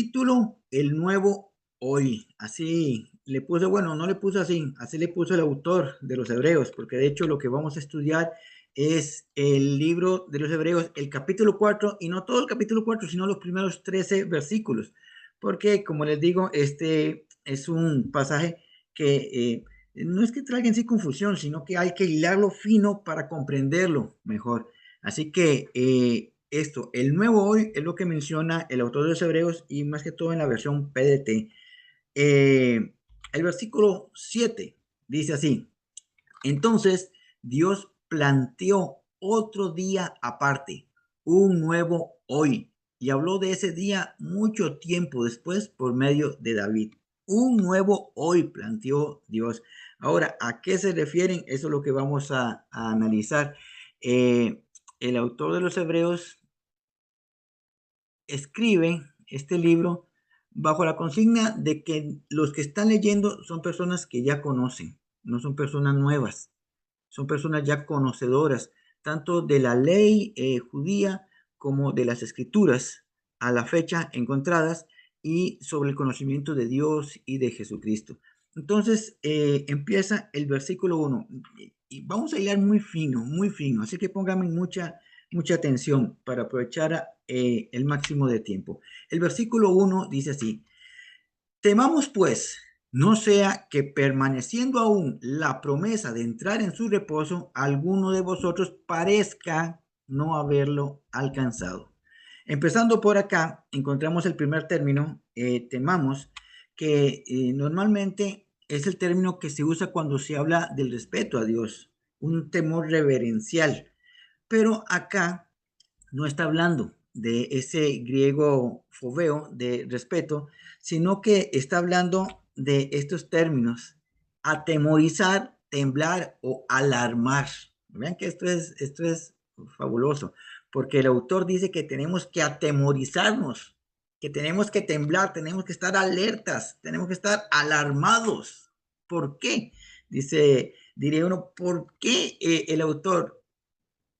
título, El Nuevo Hoy. Así le puse, bueno, no le puse así, así le puso el autor de los Hebreos, porque de hecho lo que vamos a estudiar es el libro de los Hebreos, el capítulo 4, y no todo el capítulo 4, sino los primeros 13 versículos, porque como les digo, este es un pasaje que no es que traiga en sí confusión, sino que hay que hilarlo fino para comprenderlo mejor. Así que esto, el nuevo hoy es lo que menciona el autor de los Hebreos y más que todo en la versión PDT. El versículo 7 dice así: entonces Dios planteó otro día aparte, un nuevo hoy, y habló de ese día mucho tiempo después por medio de David. Un nuevo hoy planteó Dios. Ahora, ¿a qué se refieren? Eso es lo que vamos a analizar. El autor de los Hebreos escribe este libro bajo la consigna de que los que están leyendo son personas que ya conocen, no son personas nuevas, son personas ya conocedoras, tanto de la ley judía como de las escrituras a la fecha encontradas y sobre el conocimiento de Dios y de Jesucristo. Entonces empieza el versículo 1 y vamos a hilar muy fino, así que pónganme mucha atención para aprovechar el máximo de tiempo. El versículo 1 dice así: temamos pues, no sea que permaneciendo aún la promesa de entrar en su reposo, alguno de vosotros parezca no haberlo alcanzado. Empezando por acá, encontramos el primer término, temamos, que normalmente es el término que se usa cuando se habla del respeto a Dios, un temor reverencial. Pero acá no está hablando de ese griego fobeo de respeto, sino que está hablando de estos términos: atemorizar, temblar o alarmar. Vean que esto es fabuloso, porque el autor dice que tenemos que atemorizarnos, que tenemos que temblar, tenemos que estar alertas, tenemos que estar alarmados. ¿Por qué? Diría uno, ¿por qué el autor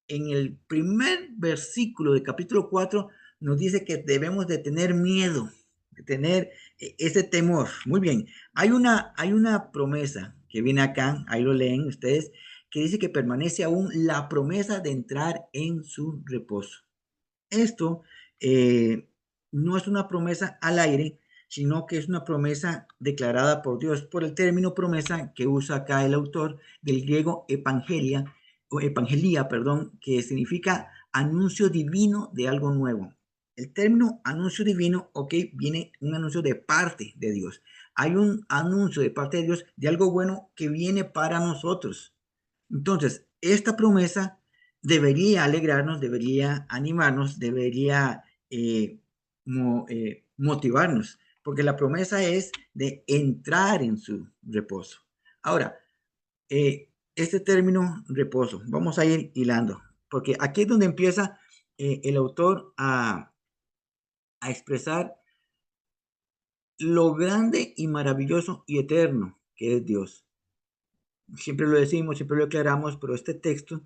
en el primer versículo del capítulo 4 nos dice que debemos de tener miedo, de tener ese temor? Muy bien, hay una promesa que viene acá, ahí lo leen ustedes, que dice que permanece aún la promesa de entrar en su reposo. Esto no es una promesa al aire, sino que es una promesa declarada por Dios, por el término promesa que usa acá el autor del griego evangelia, o evangelía, perdón, que significa anuncio divino de algo nuevo. El término anuncio divino, ok, viene un anuncio de parte de Dios. Hay un anuncio de parte de Dios de algo bueno que viene para nosotros. Entonces, esta promesa debería alegrarnos, debería animarnos, debería motivarnos, porque la promesa es de entrar en su reposo. Ahora, este término reposo, vamos a ir hilando, porque aquí es donde empieza el autor a expresar lo grande y maravilloso y eterno que es Dios. Siempre lo decimos, siempre lo aclaramos, pero este texto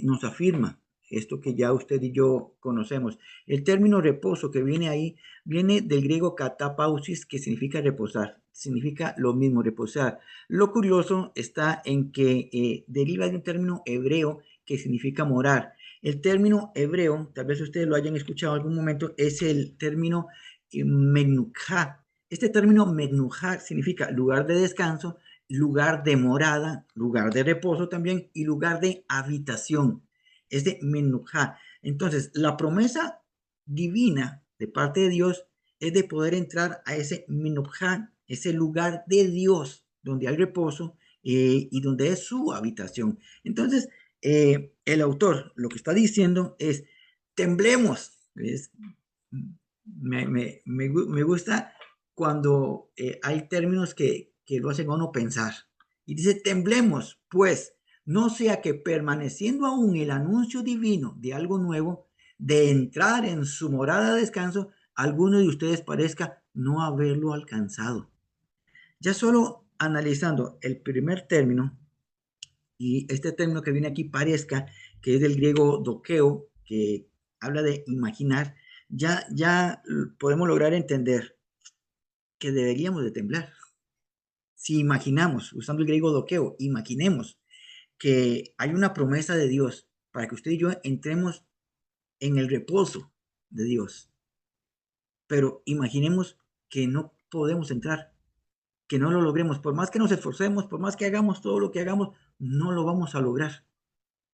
nos afirma esto que ya usted y yo conocemos. El término reposo que viene ahí viene del griego katapausis, que significa reposar, significa lo mismo, reposar. Lo curioso está en que deriva de un término hebreo que significa morar. El término hebreo, tal vez ustedes lo hayan escuchado en algún momento, es el término menujá. Este término menujá significa lugar de descanso, lugar de morada, lugar de reposo también y lugar de habitación. Es de menujá. Entonces, la promesa divina de parte de Dios es de poder entrar a ese menujá, ese lugar de Dios donde hay reposo y donde es su habitación. Entonces, el autor lo que está diciendo es: temblemos. Me gusta cuando hay términos que lo hacen a uno pensar. Y dice: temblemos, pues, no sea que permaneciendo aún el anuncio divino de algo nuevo, de entrar en su morada de descanso, alguno de ustedes parezca no haberlo alcanzado. Ya solo analizando el primer término, y este término que viene aquí parezca, que es del griego doqueo, que habla de imaginar, ya podemos lograr entender que deberíamos de temblar. Si imaginamos, usando el griego doqueo, imaginemos que hay una promesa de Dios para que usted y yo entremos en el reposo de Dios. Pero imaginemos que no podemos entrar, que no lo logremos. Por más que nos esforcemos, por más que hagamos todo lo que hagamos, no lo vamos a lograr.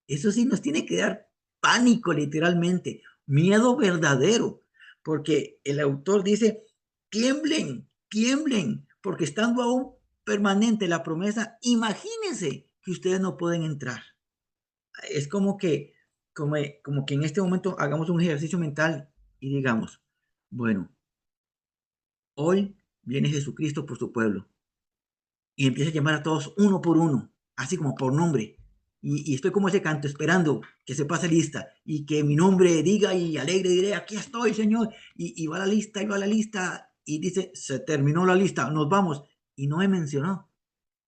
Eso sí nos tiene que dar pánico literalmente, miedo verdadero, porque el autor dice, tiemblen, tiemblen, porque estando aún permanente la promesa, imagínense que ustedes no pueden entrar. Es como que en este momento hagamos un ejercicio mental y digamos, bueno, hoy viene Jesucristo por su pueblo y empieza a llamar a todos uno por uno, así como por nombre. Y estoy como ese canto esperando que se pase lista y que mi nombre diga y alegre diré, aquí estoy, Señor. Y va la lista, y va la lista y dice, se terminó la lista, nos vamos. Y no me mencionó.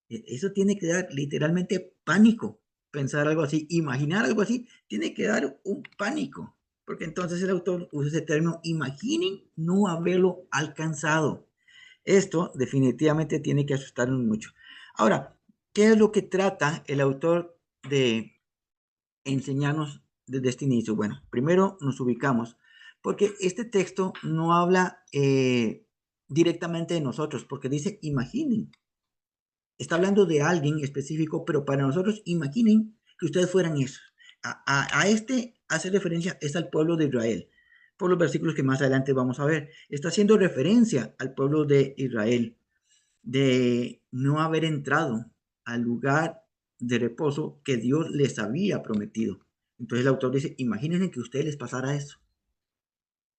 Eso tiene que dar literalmente pánico, pensar algo así, imaginar algo así, tiene que dar un pánico, porque entonces el autor usa ese término, imaginen no haberlo alcanzado. Esto definitivamente tiene que asustarnos mucho. Ahora, ¿qué es lo que trata el autor de enseñarnos desde este inicio? Bueno, primero nos ubicamos, porque este texto no habla directamente de nosotros, porque dice, imaginen. Está hablando de alguien específico, pero para nosotros, imaginen que ustedes fueran eso. A este hace referencia es al pueblo de Israel, por los versículos que más adelante vamos a ver. Está haciendo referencia al pueblo de Israel, de no haber entrado al lugar de reposo que Dios les había prometido. Entonces el autor dice, imagínense que a ustedes les pasara eso.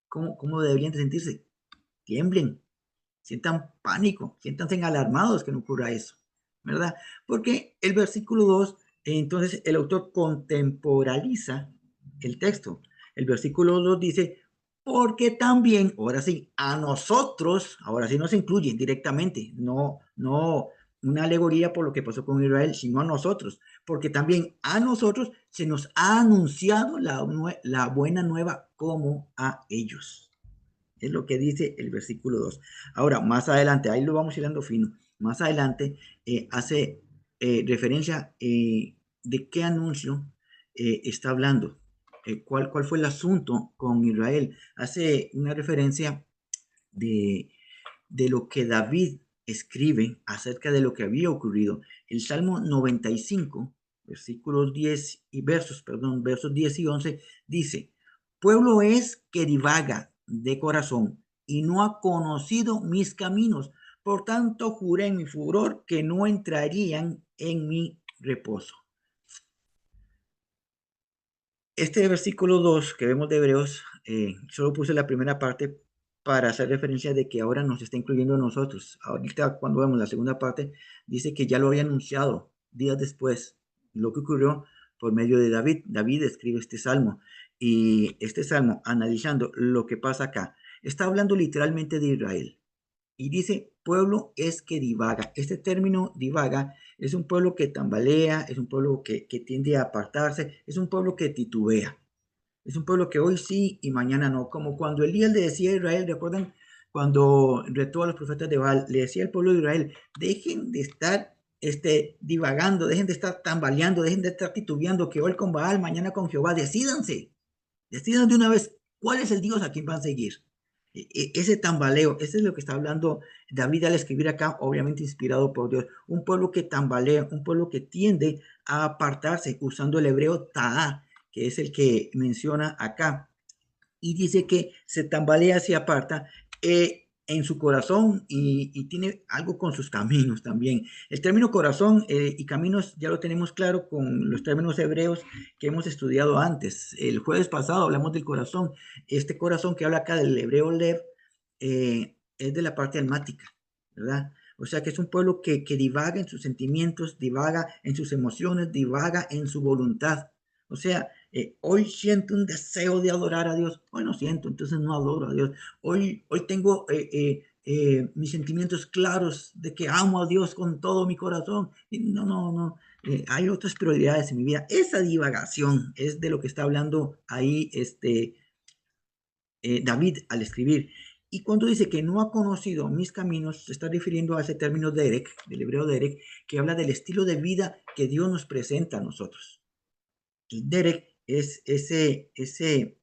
¿Cómo deberían de sentirse? Tiemblen, sientan pánico, siéntanse alarmados que no ocurra eso, ¿verdad? Porque el versículo 2, entonces el autor contemporaliza el texto. El versículo 2 dice, porque también, ahora sí, a nosotros, ahora sí nos incluye directamente, no una alegoría por lo que pasó con Israel, sino a nosotros, porque también a nosotros se nos ha anunciado la buena nueva como a ellos. Es lo que dice el versículo 2. Ahora, más adelante, ahí lo vamos hilando fino. Más adelante hace referencia de qué anuncio está hablando. ¿Cuál fue el asunto con Israel? Hace una referencia de, de lo que David escribe acerca de lo que había ocurrido. El Salmo 95, versículos 10 y versos 10 y 11, dice, pueblo es que divaga de corazón y no ha conocido mis caminos. Por tanto, juré en mi furor que no entrarían en mi reposo. Este versículo 2 que vemos de Hebreos, solo puse la primera parte para hacer referencia de que ahora nos está incluyendo a nosotros. Ahorita cuando vemos la segunda parte, dice que ya lo había anunciado días después, lo que ocurrió por medio de David. David escribe este salmo y este salmo, analizando lo que pasa acá, está hablando literalmente de Israel. Y dice, pueblo es que divaga. Este término divaga es un pueblo que tambalea, es un pueblo que tiende a apartarse, es un pueblo que titubea. Es un pueblo que hoy sí y mañana no. Como cuando Elías le decía a Israel, ¿recuerdan? Cuando retó a los profetas de Baal, le decía al pueblo de Israel, dejen de estar divagando, dejen de estar tambaleando, dejen de estar titubeando, que hoy con Baal, mañana con Jehová, decídanse, decidan de una vez cuál es el Dios a quien van a seguir. Ese tambaleo, ese es lo que está hablando David al escribir acá, obviamente inspirado por Dios. Un pueblo que tambalea, un pueblo que tiende a apartarse, usando el hebreo ta'a, que es el que menciona acá. Y dice que se tambalea, se aparta en su corazón y tiene algo con sus caminos también. El término corazón y caminos ya lo tenemos claro con los términos hebreos que hemos estudiado antes. El jueves pasado hablamos del corazón. Este corazón que habla acá del hebreo lev es de la parte almática, ¿verdad? O sea que es un pueblo que divaga en sus sentimientos, divaga en sus emociones, divaga en su voluntad. O sea, hoy siento un deseo de adorar a Dios, hoy no siento, entonces no adoro a Dios. Hoy tengo mis sentimientos claros de que amo a Dios con todo mi corazón. Y no. Hay otras prioridades en mi vida. Esa divagación es de lo que está hablando ahí David al escribir. Y cuando dice que no ha conocido mis caminos, se está refiriendo a ese término Derek, del hebreo Derek, que habla del estilo de vida que Dios nos presenta a nosotros. El Derek es ese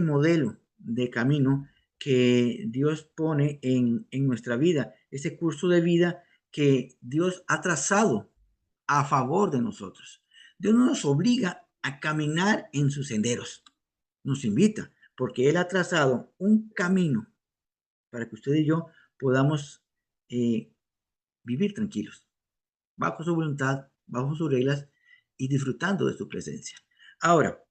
modelo de camino que Dios pone en nuestra vida, ese curso de vida que Dios ha trazado a favor de nosotros. Dios no nos obliga a caminar en sus senderos, nos invita, porque Él ha trazado un camino para que usted y yo podamos vivir tranquilos, bajo su voluntad, bajo sus reglas y disfrutando de su presencia. Ahora,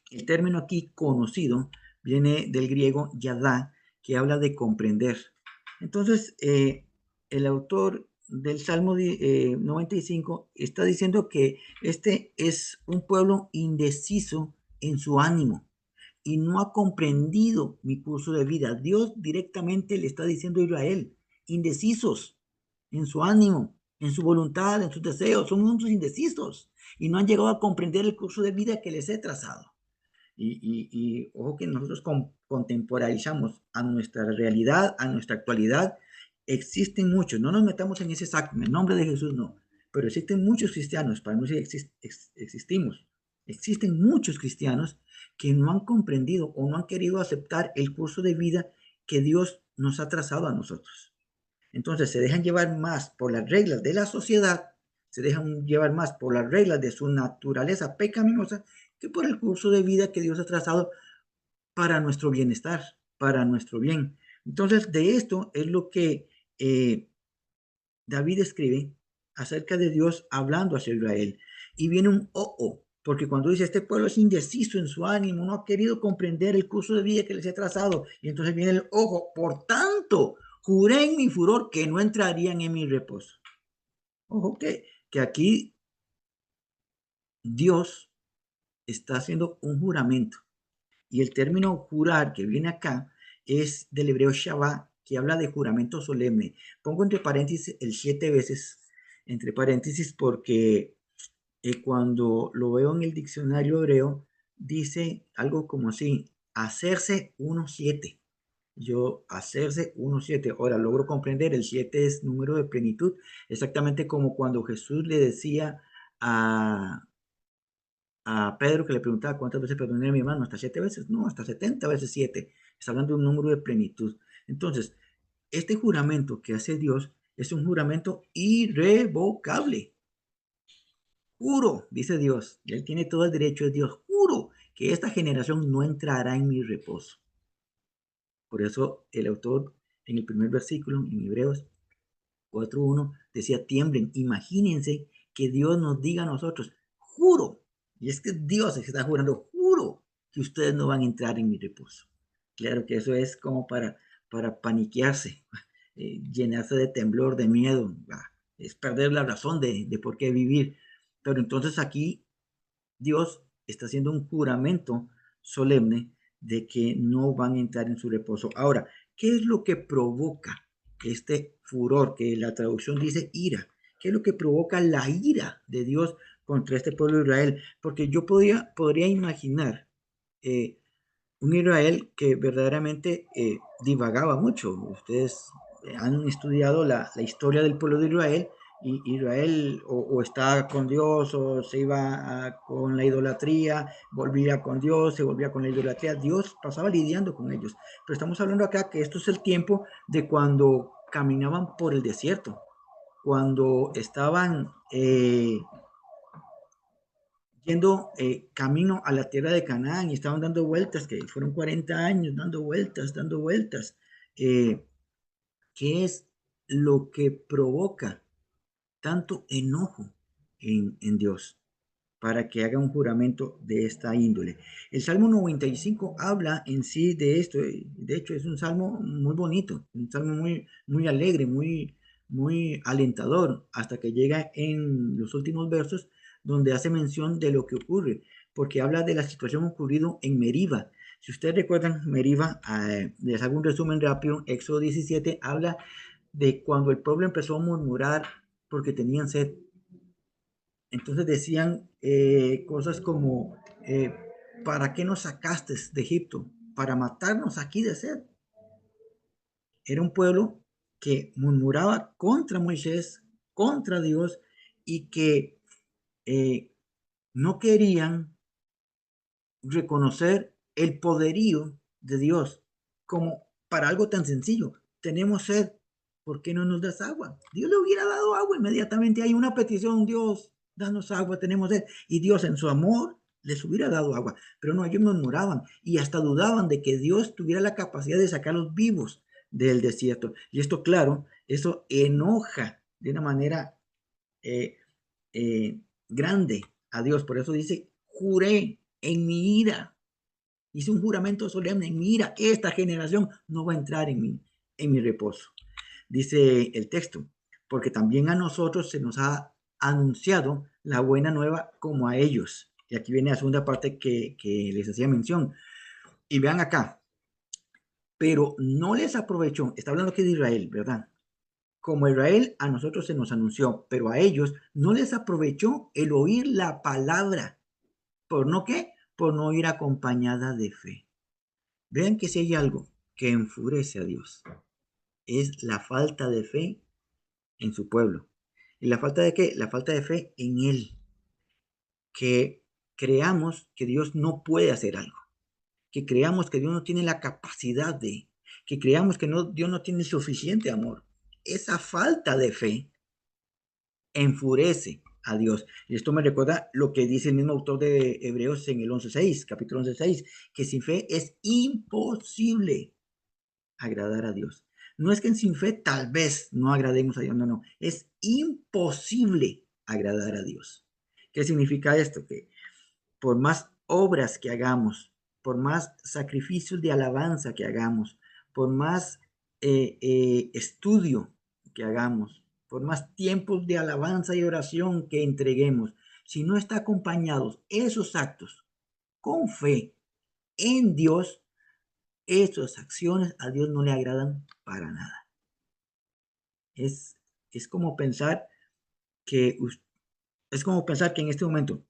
el término aquí conocido viene del griego yadá, que habla de comprender. Entonces, el autor del Salmo 95 está diciendo que este es un pueblo indeciso en su ánimo y no ha comprendido mi curso de vida. Dios directamente le está diciendo a Israel, indecisos en su ánimo, en su voluntad, en sus deseos, son unos indecisos y no han llegado a comprender el curso de vida que les he trazado. Y ojo que nosotros contemporizamos a nuestra realidad, a nuestra actualidad. Existen muchos, no nos metamos en ese saco, en el nombre de Jesús no, pero existen muchos cristianos, para no decir existimos, existen muchos cristianos que no han comprendido o no han querido aceptar el curso de vida que Dios nos ha trazado a nosotros. Entonces se dejan llevar más por las reglas de la sociedad, se dejan llevar más por las reglas de su naturaleza pecaminosa que por el curso de vida que Dios ha trazado para nuestro bienestar, para nuestro bien. Entonces de esto es lo que David escribe acerca de Dios hablando hacia Israel. Y viene un porque cuando dice este pueblo es indeciso en su ánimo, no ha querido comprender el curso de vida que les he trazado. Y entonces viene el ojo, por tanto, juré en mi furor que no entrarían en mi reposo. Ojo que aquí Dios está haciendo un juramento. Y el término jurar que viene acá es del hebreo Shabbat, que habla de juramento solemne. Pongo entre paréntesis el 7 veces, entre paréntesis, porque cuando lo veo en el diccionario hebreo, dice algo como así, hacerse 1-7. Yo, hacerse 1-7. Ahora logro comprender, el 7 es número de plenitud, exactamente como cuando Jesús le decía a Pedro, que le preguntaba cuántas veces perdoné a mi hermano, hasta 7 veces, no, hasta 70 veces 7. Está hablando de un número de plenitud. Entonces, este juramento que hace Dios es un juramento irrevocable. Juro, dice Dios, y Él tiene todo el derecho de Dios, juro que esta generación no entrará en mi reposo. Por eso el autor en el primer versículo, en Hebreos 4:1, decía, tiemblen, imagínense que Dios nos diga a nosotros, juro, y es que Dios está jurando, juro que ustedes no van a entrar en mi reposo. Claro que eso es como para paniquearse, llenarse de temblor, de miedo, es perder la razón de por qué vivir. Pero entonces aquí Dios está haciendo un juramento solemne de que no van a entrar en su reposo. Ahora, ¿qué es lo que provoca este furor? Que la traducción dice ira. ¿Qué es lo que provoca la ira de Dios contra este pueblo de Israel? Porque yo podría imaginar eh, un Israel que verdaderamente divagaba mucho. Ustedes han estudiado la historia del pueblo de Israel y Israel o estaba con Dios o se iba con la idolatría, volvía con Dios, se volvía con la idolatría. Dios pasaba lidiando con ellos. Pero estamos hablando acá que esto es el tiempo de cuando caminaban por el desierto, cuando estaban yendo camino a la tierra de Canaán y estaban dando vueltas, que fueron 40 años dando vueltas, dando vueltas. ¿Qué es lo que provoca tanto enojo en Dios para que haga un juramento de esta índole? El Salmo 95 habla en sí de esto. De hecho, es un salmo muy bonito, un salmo muy alegre, muy alentador, hasta que llega en los últimos versos donde hace mención de lo que ocurre, porque habla de la situación ocurrida en Meriba. Si ustedes recuerdan Meriba, les hago un resumen rápido. Éxodo 17 habla de cuando el pueblo empezó a murmurar porque tenían sed. Entonces decían cosas como, ¿para qué nos sacaste de Egipto? para matarnos aquí de sed. Era un pueblo que murmuraba contra Moisés, contra Dios, y que no querían reconocer el poderío de Dios como para algo tan sencillo. Tenemos sed, ¿por qué no nos das agua? Dios le hubiera dado agua inmediatamente. Hay una petición, Dios, danos agua, tenemos sed. Y Dios en su amor les hubiera dado agua. Pero no, ellos murmuraban y hasta dudaban de que Dios tuviera la capacidad de sacarlos vivos del desierto. Y esto, claro, eso enoja de una manera eh, grande a Dios. Por eso dice, juré en mi ira. Hice un juramento solemne en mi ira. Esta generación no va a entrar en mi reposo. Dice el texto, porque también a nosotros se nos ha anunciado la buena nueva como a ellos. Y aquí viene la segunda parte que les hacía mención. Y vean acá, pero no les aprovechó, está hablando aquí de Israel, ¿verdad? Como Israel a nosotros se nos anunció, pero a ellos no les aprovechó el oír la palabra. ¿Por no qué? Por no ir acompañada de fe. Vean que si hay algo que enfurece a Dios, es la falta de fe en su pueblo. ¿Y la falta de qué? La falta de fe en Él. Que creamos que Dios no puede hacer algo. Que creamos que Dios no tiene la capacidad de. Que creamos que no, Dios no tiene suficiente amor. Esa falta de fe enfurece a Dios. Y esto me recuerda lo que dice el mismo autor de Hebreos en el 11.6, capítulo 11.6, que sin fe es imposible agradar a Dios. No es que sin fe tal vez no agrademos a Dios, no, no, es imposible agradar a Dios. ¿Qué significa esto? Que por más obras que hagamos, por más sacrificios de alabanza que hagamos, por más estudio que hagamos, por más tiempos de alabanza y oración que entreguemos, si no está acompañados esos actos con fe en Dios, esas acciones a Dios no le agradan para nada. Es, es como pensar que es como pensar que en este momento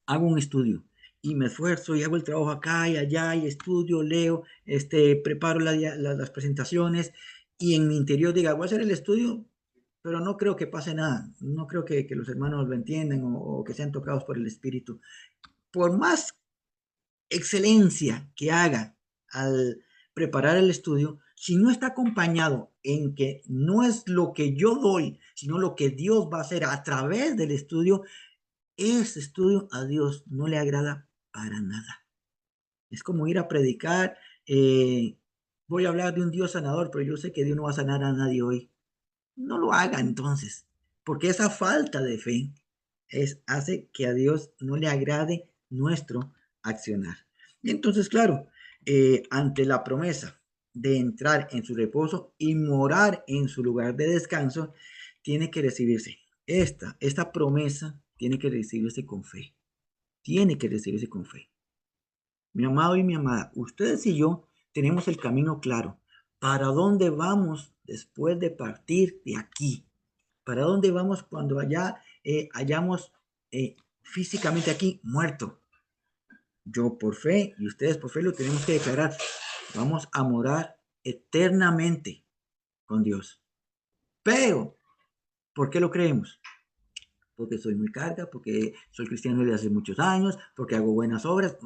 hago un estudio y me esfuerzo y hago el trabajo acá y allá y estudio, leo, preparo las presentaciones y en mi interior diga, voy a hacer el estudio, pero no creo que pase nada, no creo que los hermanos lo entiendan o que sean tocados por el Espíritu. Por más excelencia que haga al preparar el estudio, si no está acompañado en que no es lo que yo doy, sino lo que Dios va a hacer a través del estudio, ese estudio a Dios no le agrada para nada. Es como ir a predicar, voy a hablar de un Dios sanador, pero yo sé que Dios no va a sanar a nadie hoy. No lo haga entonces, porque esa falta de fe hace que a Dios no le agrade nuestro accionar. Y entonces, claro, ante la promesa de entrar en su reposo y morar en su lugar de descanso, tiene que recibirse. Esta promesa tiene que recibirse con fe. Tiene que recibirse con fe. Mi amado y mi amada, ustedes y yo tenemos el camino claro. ¿Para dónde vamos después de partir de aquí? ¿Para dónde vamos cuando allá hayamos físicamente aquí muerto? Yo por fe y ustedes por fe lo tenemos que declarar. Vamos a morar eternamente con Dios. Pero, ¿por qué lo creemos? Porque soy muy carga, porque soy cristiano desde hace muchos años, porque hago buenas obras.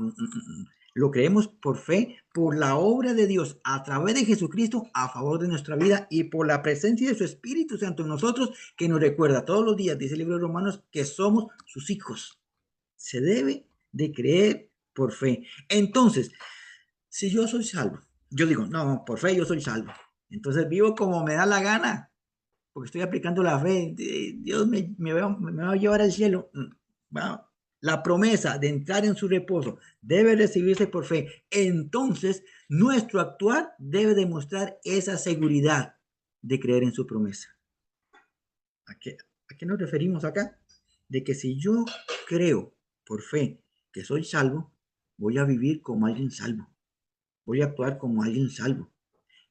Lo creemos por fe, por la obra de Dios a través de Jesucristo a favor de nuestra vida y por la presencia de su Espíritu Santo en nosotros que nos recuerda todos los días, dice el libro de Romanos, que somos sus hijos. Se debe de creer por fe. Entonces, si yo soy salvo, yo digo, no, por fe yo soy salvo. Entonces vivo como me da la gana, porque estoy aplicando la fe. Dios me va a llevar al cielo. Wow. La promesa de entrar en su reposo debe recibirse por fe. Entonces, nuestro actuar debe demostrar esa seguridad de creer en su promesa. ¿A qué nos referimos acá? De que si yo creo por fe que soy salvo, voy a vivir como alguien salvo. Voy a actuar como alguien salvo.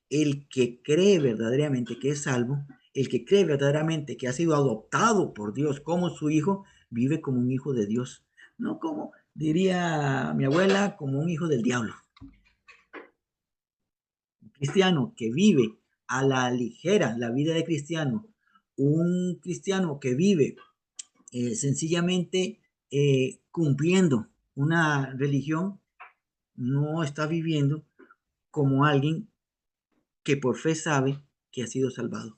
El que cree verdaderamente que es salvo, el que cree verdaderamente que ha sido adoptado por Dios como su hijo, vive como un hijo de Dios. No como, diría mi abuela, como un hijo del diablo. cristiano que vive a la ligera la vida de cristiano, un cristiano que vive sencillamente cumpliendo una religión, no está viviendo como alguien que por fe sabe que ha sido salvado.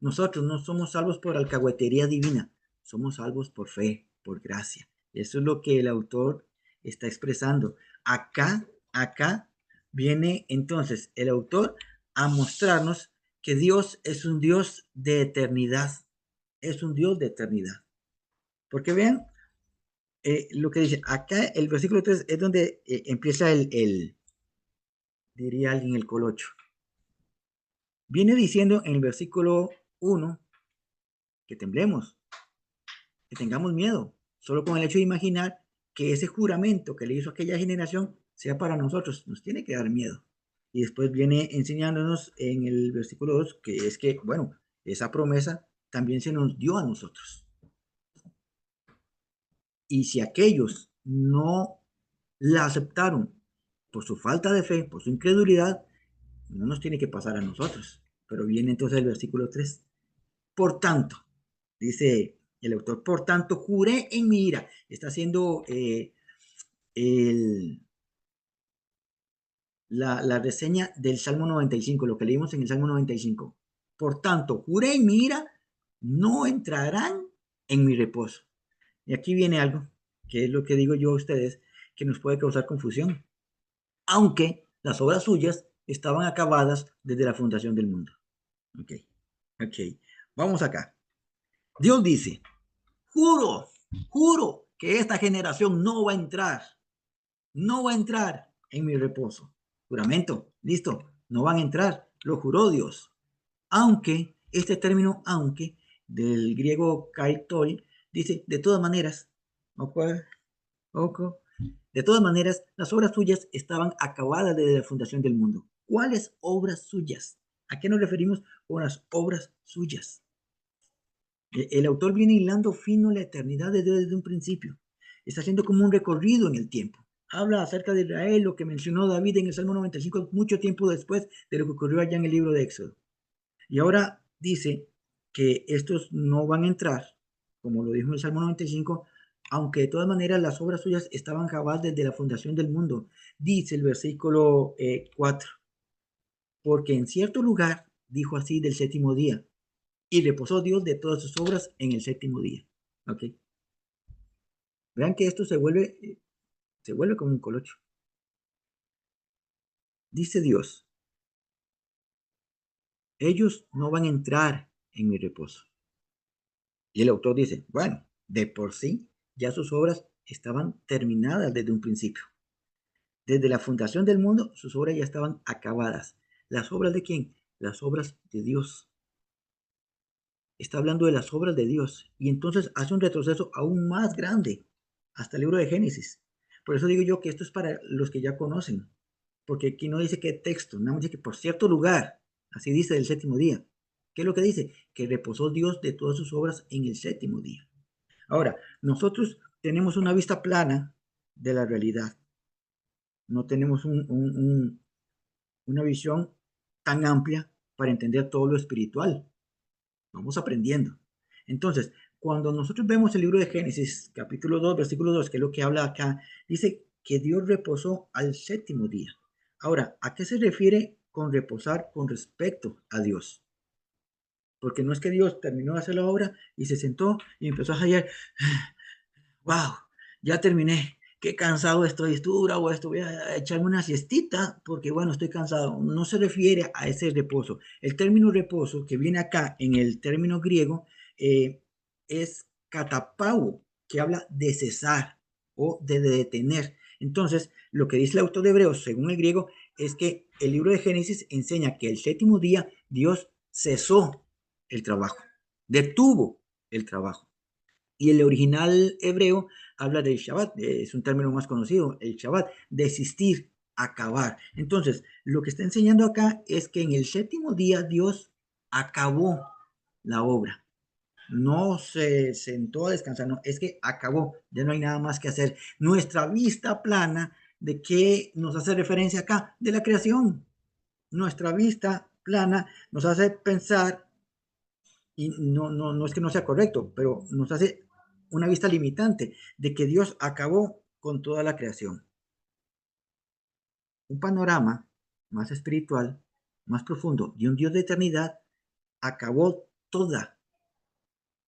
Nosotros no somos salvos por alcahuetería divina, somos salvos por fe, por gracia. Eso es lo que el autor está expresando. Acá viene entonces el autor a mostrarnos que Dios es un Dios de eternidad. Es un Dios de eternidad. Porque vean lo que dice. Acá el versículo 3 es donde empieza diría alguien, el colocho. Viene diciendo en el versículo 1 que temblemos, que tengamos miedo, solo con el hecho de imaginar que ese juramento que le hizo aquella generación sea para nosotros, nos tiene que dar miedo. Y después viene enseñándonos en el versículo 2 que es que, bueno, esa promesa también se nos dio a nosotros. Y si aquellos no la aceptaron por su falta de fe, por su incredulidad, no nos tiene que pasar a nosotros. Pero viene entonces el versículo 3. Por tanto, dice el autor, por tanto, juré en mi ira. Está haciendo la reseña del Salmo 95, lo que leímos en el Salmo 95. Por tanto, juré en mi ira, no entrarán en mi reposo. Y aquí viene algo, que es lo que digo yo a ustedes, que nos puede causar confusión. Aunque las obras suyas estaban acabadas desde la fundación del mundo. Ok, ok. Vamos acá. Dios dice, juro que esta generación no va a entrar en mi reposo. Juramento, listo, no van a entrar, lo juró Dios. Aunque, este término aunque, del griego kaitoi, dice, de todas maneras, de todas maneras, las obras suyas estaban acabadas desde la fundación del mundo. ¿Cuáles obras suyas? ¿A qué nos referimos con las obras suyas? El autor viene hilando fino la eternidad de Dios desde un principio. Está haciendo como un recorrido en el tiempo. Habla acerca de Israel, lo que mencionó David en el Salmo 95, mucho tiempo después de lo que ocurrió allá en el libro de Éxodo. Y ahora dice que estos no van a entrar, como lo dijo en el Salmo 95, aunque de todas maneras las obras suyas estaban acabadas desde la fundación del mundo. Dice el versículo 4, porque en cierto lugar dijo así del séptimo día, y reposó Dios de todas sus obras en el séptimo día. ¿Ok? Vean que esto se vuelve como un colocho. Dice Dios, ellos no van a entrar en mi reposo. Y el autor dice, bueno, de por sí ya sus obras estaban terminadas desde un principio. Desde la fundación del mundo, sus obras ya estaban acabadas. ¿Las obras de quién? Las obras de Dios. Está hablando de las obras de Dios. Y entonces hace un retroceso aún más grande hasta el libro de Génesis. Por eso digo yo que esto es para los que ya conocen. Porque aquí no dice qué texto, nada más dice que por cierto lugar, así dice del séptimo día. ¿Qué es lo que dice? Que reposó Dios de todas sus obras en el séptimo día. Ahora, nosotros tenemos una vista plana de la realidad. No tenemos una visión tan amplia para entender todo lo espiritual. Vamos aprendiendo. Entonces, cuando nosotros vemos el libro de Génesis, capítulo 2, versículo 2, que es lo que habla acá, dice que Dios reposó al séptimo día. Ahora, ¿a qué se refiere con reposar con respecto a Dios? Porque no es que Dios terminó de hacer la obra y se sentó y empezó a hallar, wow, ya terminé, qué cansado estoy, estuvo bravo esto, voy a echarme una siestita porque bueno, estoy cansado. No se refiere a ese reposo. El término reposo que viene acá en el término griego es katapau, que habla de cesar o de detener. Entonces, lo que dice el autor de Hebreos, según el griego, es que el libro de Génesis enseña que el séptimo día Dios cesó el trabajo, detuvo el trabajo. Y el original hebreo habla del Shabbat, es un término más conocido, el Shabbat, desistir, acabar. Entonces, lo que está enseñando acá es que en el séptimo día Dios acabó la obra. No se sentó a descansar, no, es que acabó, ya no hay nada más que hacer. Nuestra vista plana, ¿de qué nos hace referencia acá? De la creación. nuestra vista plana nos hace pensar, y no es que no sea correcto, pero nos hace una vista limitante de que Dios acabó con toda la creación. Un panorama más espiritual, más profundo, de un Dios de eternidad, acabó toda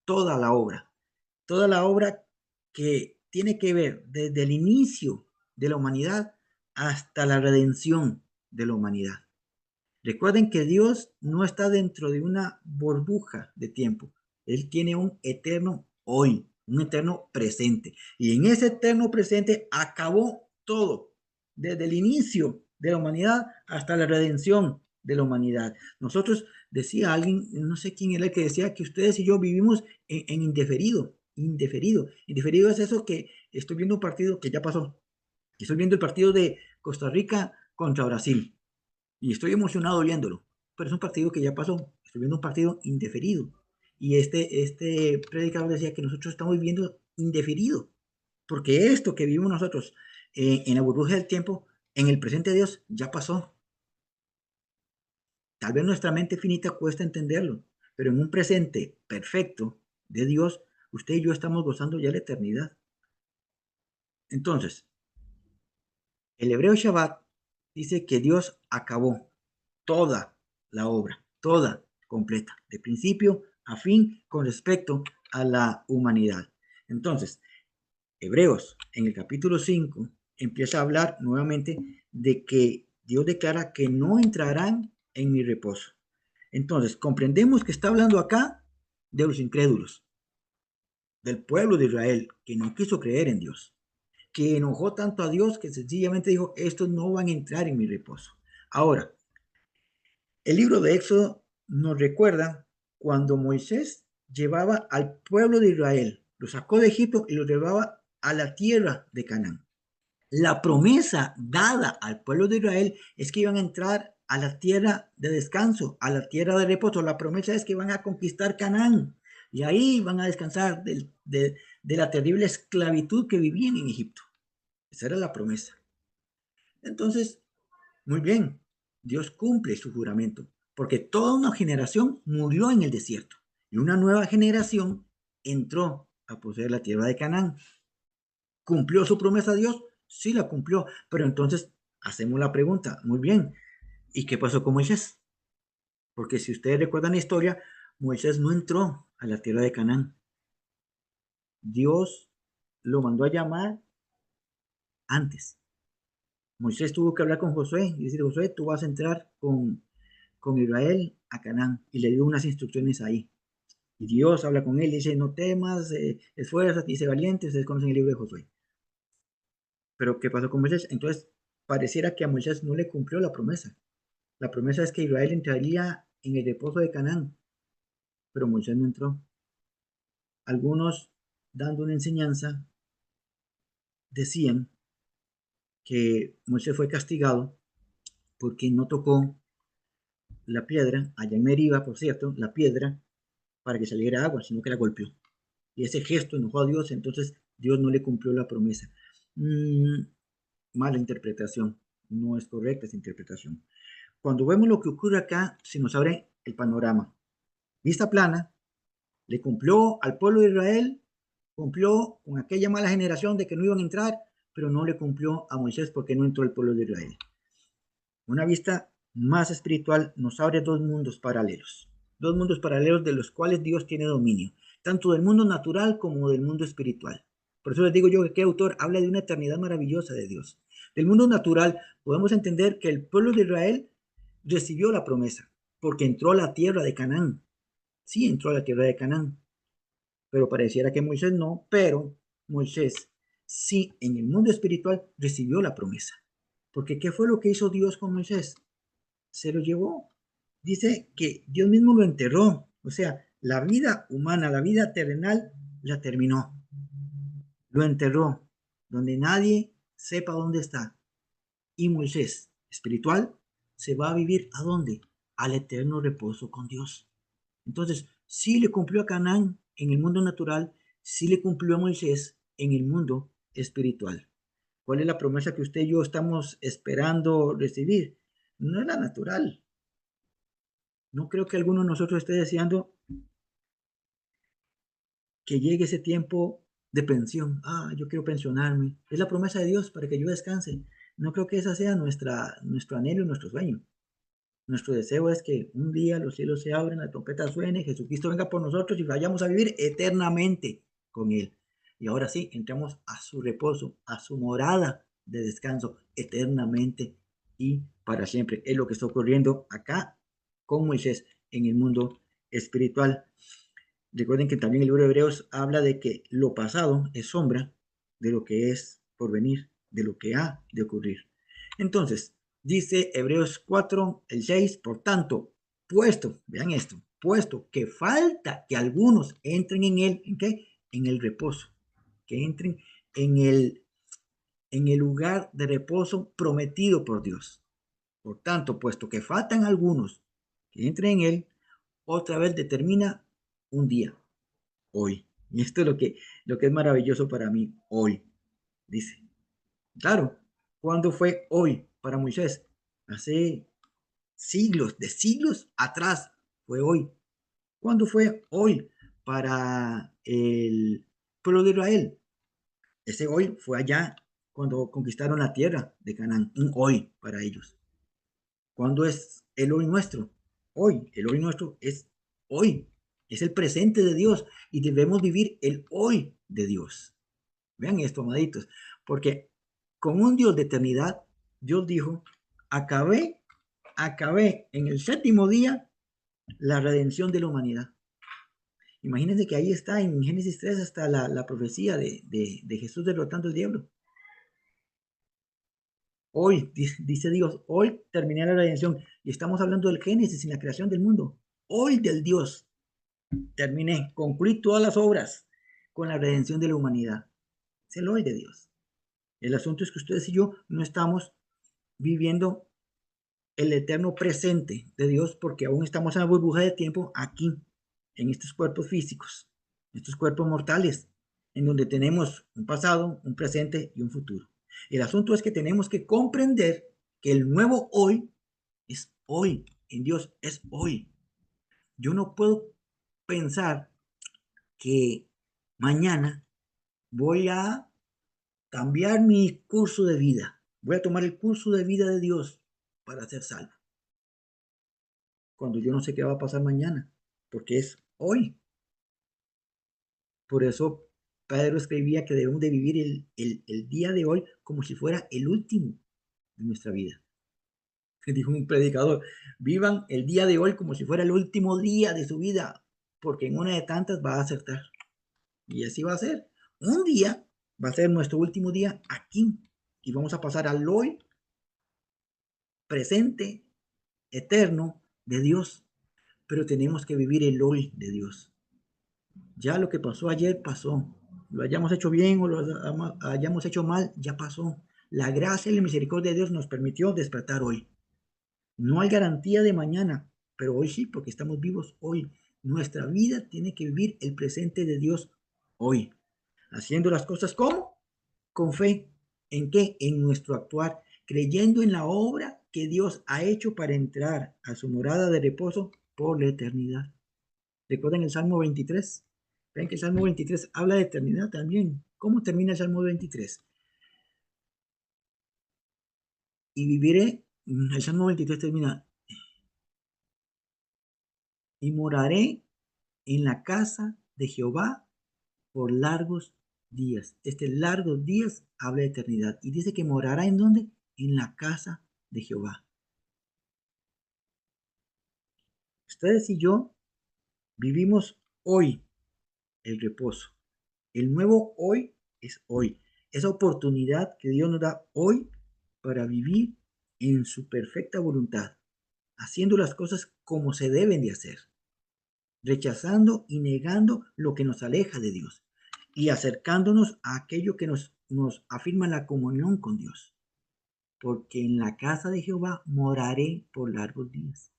la obra que tiene que ver desde el inicio de la humanidad hasta la redención de la humanidad. Recuerden que Dios no está dentro de una burbuja de tiempo. Él tiene un eterno hoy, un eterno presente. Y en ese eterno presente acabó todo, desde el inicio de la humanidad hasta la redención de la humanidad. Nosotros, decía alguien, no sé quién era el que decía que ustedes y yo vivimos en indeferido. Indeferido es eso que estoy viendo un partido que ya pasó. Estoy viendo el partido de Costa Rica contra Brasil y estoy emocionado viéndolo, pero es un partido que ya pasó, estoy viendo un partido indeferido. Y este predicador decía que nosotros estamos viviendo indeferido, porque esto que vivimos nosotros en la burbuja del tiempo, en el presente de Dios, ya pasó. Tal vez nuestra mente finita cuesta entenderlo, pero en un presente perfecto de Dios, usted y yo estamos gozando ya la eternidad. Entonces, el hebreo Shabbat dice que Dios acabó toda la obra, toda completa, de principio a fin con respecto a la humanidad. Entonces, Hebreos en el capítulo 5 empieza a hablar nuevamente de que Dios declara que no entrarán en mi reposo. Entonces, comprendemos que está hablando acá de los incrédulos, del pueblo de Israel, que no quiso creer en Dios, que enojó tanto a Dios que sencillamente dijo, estos no van a entrar en mi reposo. Ahora, el libro de Éxodo nos recuerda cuando Moisés llevaba al pueblo de Israel, lo sacó de Egipto y lo llevaba a la tierra de Canaán. La promesa dada al pueblo de Israel es que iban a entrar a la tierra de descanso, a la tierra de reposo. La promesa es que van a conquistar Canaán y ahí van a descansar de la terrible esclavitud que vivían en Egipto. Esa era la promesa. Entonces, muy bien, Dios cumple su juramento, porque toda una generación murió en el desierto y una nueva generación entró a poseer la tierra de Canaán. ¿Cumplió su promesa a Dios? Sí la cumplió, pero entonces hacemos la pregunta, muy bien, ¿y qué pasó con Moisés? Porque si ustedes recuerdan la historia, Moisés no entró a la tierra de Canaán. Dios lo mandó a llamar antes. Moisés tuvo que hablar con Josué y decir, Josué, tú vas a entrar con Israel a Canaán, y le dio unas instrucciones ahí. Y Dios habla con él y dice, no temas, esfuérzate y sé valiente. Ustedes conocen el libro de Josué. Pero ¿qué pasó con Moisés? Entonces, pareciera que a Moisés no le cumplió la promesa. La promesa es que Israel entraría en el reposo de Canaán, pero Moisés no entró. Algunos, dando una enseñanza, decían que Moisés fue castigado porque no tocó la piedra, allá en Meriba, por cierto, la piedra, para que saliera agua, sino que la golpeó. Y ese gesto enojó a Dios, entonces Dios no le cumplió la promesa. Mm, Mala interpretación, no es correcta esa interpretación. Cuando vemos lo que ocurre acá, se nos abre el panorama. Vista plana, le cumplió al pueblo de Israel, cumplió con aquella mala generación de que no iban a entrar, pero no le cumplió a Moisés porque no entró el pueblo de Israel. Una vista más espiritual nos abre dos mundos paralelos de los cuales Dios tiene dominio, tanto del mundo natural como del mundo espiritual. Por eso les digo yo que qué autor habla de una eternidad maravillosa de Dios. Del mundo natural podemos entender que el pueblo de Israel recibió la promesa, porque entró a la tierra de Canaán. Sí, entró a la tierra de Canaán, pero pareciera que Moisés no, pero Moisés sí en el mundo espiritual recibió la promesa. Porque ¿qué fue lo que hizo Dios con Moisés? Se lo llevó. Dice que Dios mismo lo enterró. O sea, la vida humana, la vida terrenal, la terminó. Lo enterró, donde nadie sepa dónde está. Y Moisés, espiritual, se va a vivir ¿a dónde? Al eterno reposo con Dios. Entonces, sí le cumplió a Canaán en el mundo natural, sí le cumplió a Moisés en el mundo espiritual. ¿Cuál es la promesa que usted y yo estamos esperando recibir? no es la natural. No creo que alguno de nosotros esté deseando que llegue ese tiempo de pensión. Ah, yo quiero pensionarme. Es la promesa de Dios para que yo descanse. No creo que esa sea nuestro anhelo y nuestro sueño. Nuestro deseo es que un día los cielos se abren, la trompeta suene, Jesucristo venga por nosotros y vayamos a vivir eternamente con Él. Y ahora sí, entramos a su reposo, a su morada de descanso eternamente y para siempre. Es lo que está ocurriendo acá con Moisés en el mundo espiritual. Recuerden que también el libro de Hebreos habla de que lo pasado es sombra de lo que es por venir, de lo que ha de ocurrir. Entonces, dice Hebreos 4, el 6, por tanto, puesto, vean esto, puesto que falta que algunos entren en él, ¿en qué? En el reposo, que entren en el lugar de reposo prometido por Dios. Por tanto, puesto que faltan algunos que entren en él, otra vez determina un día, hoy. Y esto es lo que es maravilloso para mí, hoy. Dice, claro, ¿cuándo fue hoy para Moisés? Hace siglos, de siglos atrás fue hoy. ¿Cuándo fue hoy para el pueblo de Israel? Ese hoy fue allá cuando conquistaron la tierra de Canaán, un hoy para ellos. ¿Cuándo es el hoy nuestro? Hoy, el hoy nuestro es hoy, es el presente de Dios y debemos vivir el hoy de Dios. Vean esto, amaditos, porque con un Dios de eternidad, Dios dijo, acabé en el séptimo día la redención de la humanidad. Imagínense que ahí está en Génesis 3 hasta la profecía de Jesús derrotando al diablo. Hoy, dice Dios, hoy terminé la redención. Y estamos hablando del Génesis y la creación del mundo. Hoy del Dios terminé, concluí todas las obras con la redención de la humanidad. Es el hoy de Dios. El asunto es que ustedes y yo no estamos viviendo el eterno presente de Dios porque aún estamos en la burbuja de tiempo aquí, en estos cuerpos físicos, estos cuerpos mortales, en donde tenemos un pasado, un presente y un futuro. El asunto es que tenemos que comprender que el nuevo hoy es hoy, en Dios es hoy. Yo no puedo pensar que mañana voy a cambiar mi curso de vida. Voy a tomar el curso de vida de Dios para ser salvo. Cuando yo no sé qué va a pasar mañana, porque es hoy. Por eso Pedro escribía que debemos de vivir el día de hoy como si fuera el último de nuestra vida. Dijo un predicador, vivan el día de hoy como si fuera el último día de su vida, porque en una de tantas va a acertar. Y así va a ser. Un día va a ser nuestro último día aquí y vamos a pasar al hoy presente, eterno de Dios. Pero tenemos que vivir el hoy de Dios. Ya lo que pasó ayer pasó. Lo hayamos hecho bien o lo hayamos hecho mal, ya pasó. La gracia y la misericordia de Dios nos permitió despertar hoy. No hay garantía de mañana, pero hoy sí, porque estamos vivos hoy. Nuestra vida tiene que vivir el presente de Dios hoy. Haciendo las cosas como con fe. ¿En qué? En nuestro actuar, creyendo en la obra que Dios ha hecho para entrar a su morada de reposo por la eternidad. ¿Recuerdan el Salmo 23? Ven que el Salmo 23 habla de eternidad también. ¿Cómo termina el Salmo 23? Y viviré, el Salmo 23 termina, y moraré en la casa de Jehová por largos días. Este largos días habla de eternidad. Y dice que morará en dónde? En la casa de Jehová. Ustedes y yo vivimos hoy el reposo. El nuevo hoy es hoy. Esa oportunidad que Dios nos da hoy para vivir en su perfecta voluntad, haciendo las cosas como se deben de hacer, rechazando y negando lo que nos aleja de Dios y acercándonos a aquello que nos afirma la comunión con Dios. Porque en la casa de Jehová moraré por largos días.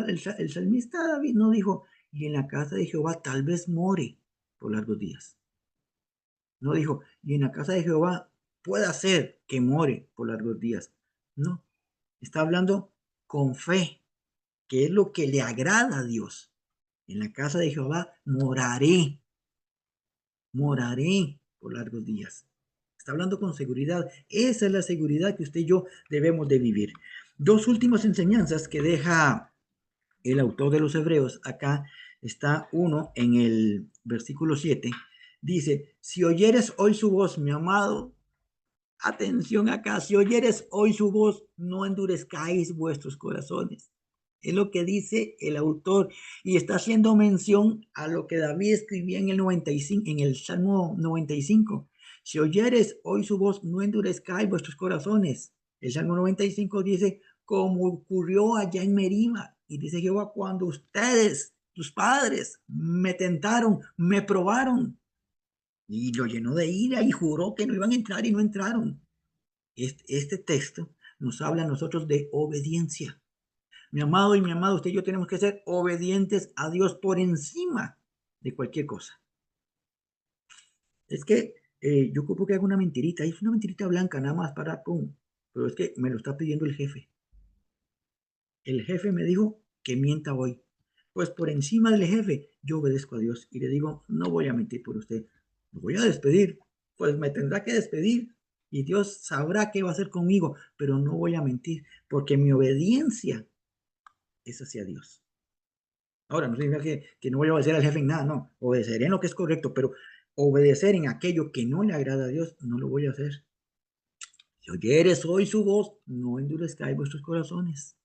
El salmista David no dijo, y en la casa de Jehová tal vez more por largos días. No dijo, y en la casa de Jehová pueda ser que more por largos días. No, Está hablando con fe, que es lo que le agrada a Dios. En la casa de Jehová moraré, moraré por largos días. Está hablando con seguridad. Esa es la seguridad que usted y yo debemos de vivir. Dos últimas enseñanzas que deja el autor de los Hebreos. Acá está uno en el versículo 7. Dice, si oyeres hoy su voz, mi amado, atención acá, si oyeres hoy su voz, no endurezcáis vuestros corazones. Es lo que dice el autor y está haciendo mención a lo que David escribía en el 95, en el Salmo 95. Si oyeres hoy su voz, no endurezcáis vuestros corazones. El Salmo 95 dice, como ocurrió allá en Meriba. Y dice Jehová, cuando ustedes, tus padres, me tentaron, me probaron, y lo llenó de ira y juró que no iban a entrar y no entraron. Este texto nos habla a nosotros de obediencia. Mi amado y mi amado, usted y yo tenemos que ser obedientes a Dios por encima de cualquier cosa. Es que yo ocupo que haga una mentirita, es una mentirita blanca nada más para pum, pero es que me lo está pidiendo el jefe. El jefe me dijo que mienta hoy. Pues por encima del jefe, yo obedezco a Dios y le digo, no voy a mentir por usted, lo voy a despedir, pues me tendrá que despedir y Dios sabrá qué va a hacer conmigo, pero no voy a mentir, porque mi obediencia es hacia Dios. Ahora, no significa que no voy a obedecer al jefe en nada, no, obedeceré en lo que es correcto, pero obedecer en aquello que no le agrada a Dios, no lo voy a hacer. Si oyeres hoy su voz, no endurezcáis vuestros corazones.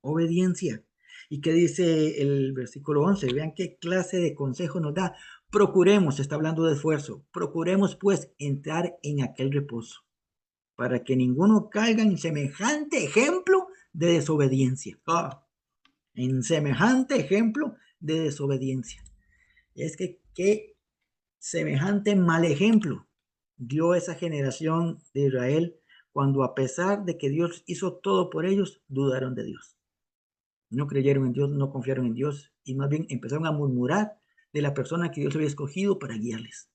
Obediencia. ¿Y qué dice el versículo 11? Vean qué clase de consejo nos da. Procuremos, está hablando de esfuerzo, procuremos pues entrar en aquel reposo, para que ninguno caiga en semejante ejemplo de desobediencia. En semejante ejemplo de desobediencia. Es que qué semejante mal ejemplo dio esa generación de Israel cuando a pesar de que Dios hizo todo por ellos, dudaron de Dios. No creyeron en Dios, no confiaron en Dios y más bien empezaron a murmurar de la persona que Dios había escogido para guiarles.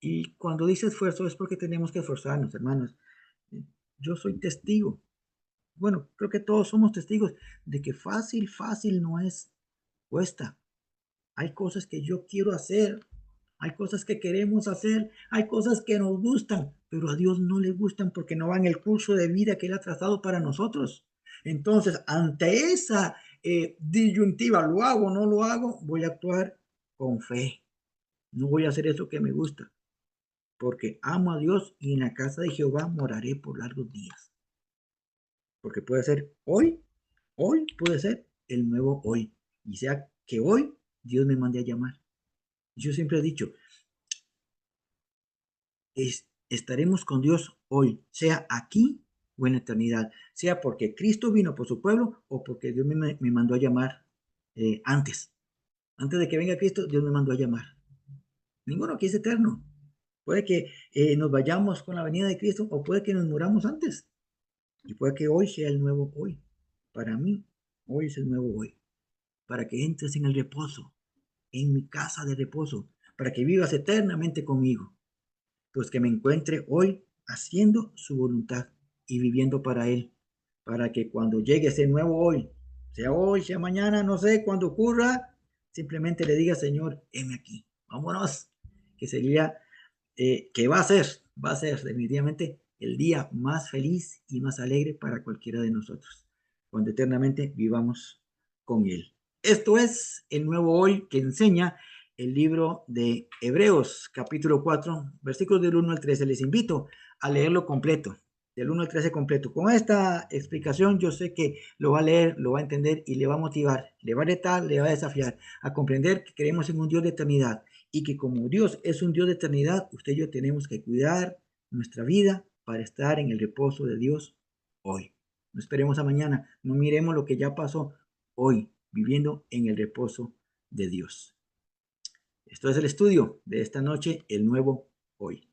Y cuando dice esfuerzo es porque tenemos que esforzarnos, hermanos. Yo soy testigo. Bueno, creo que todos somos testigos de que fácil, fácil no es. Cuesta. Hay cosas que yo quiero hacer, hay cosas que queremos hacer, hay cosas que nos gustan, pero a Dios no le gustan porque no van en el curso de vida que Él ha trazado para nosotros. Entonces, ante esa disyuntiva, ¿lo hago o no lo hago? Voy a actuar con fe. No voy a hacer eso que me gusta, porque amo a Dios y en la casa de Jehová moraré por largos días. Porque puede ser hoy puede ser el nuevo hoy. Y sea que hoy Dios me mande a llamar. Yo siempre he dicho, estaremos con Dios hoy, sea aquí o en la eternidad, sea porque Cristo vino por su pueblo o porque Dios me mandó a llamar antes. Antes de que venga Cristo, Dios me mandó a llamar. Ninguno aquí es eterno. Puede que nos vayamos con la venida de Cristo o puede que nos muramos antes. Y puede que hoy sea el nuevo hoy. Para mí, hoy es el nuevo hoy. Para que entres en el reposo, en mi casa de reposo, para que vivas eternamente conmigo. Pues que me encuentre hoy haciendo su voluntad y viviendo para Él, para que cuando llegue ese nuevo hoy, sea mañana, no sé, cuando ocurra, simplemente le diga, Señor, heme aquí, vámonos, que sería, que va a ser definitivamente el día más feliz y más alegre para cualquiera de nosotros, cuando eternamente vivamos con Él. Esto es el nuevo hoy que enseña el libro de Hebreos, capítulo 4, versículos del 1 al 13. Les invito a leerlo completo, del 1 al 13 completo. Con esta explicación yo sé que lo va a leer, lo va a entender y le va a motivar, le va a retar, le va a desafiar a comprender que creemos en un Dios de eternidad y que como Dios es un Dios de eternidad, usted y yo tenemos que cuidar nuestra vida para estar en el reposo de Dios hoy. No esperemos a mañana, no miremos lo que ya pasó hoy, viviendo en el reposo de Dios. Esto es el estudio de esta noche, el nuevo hoy.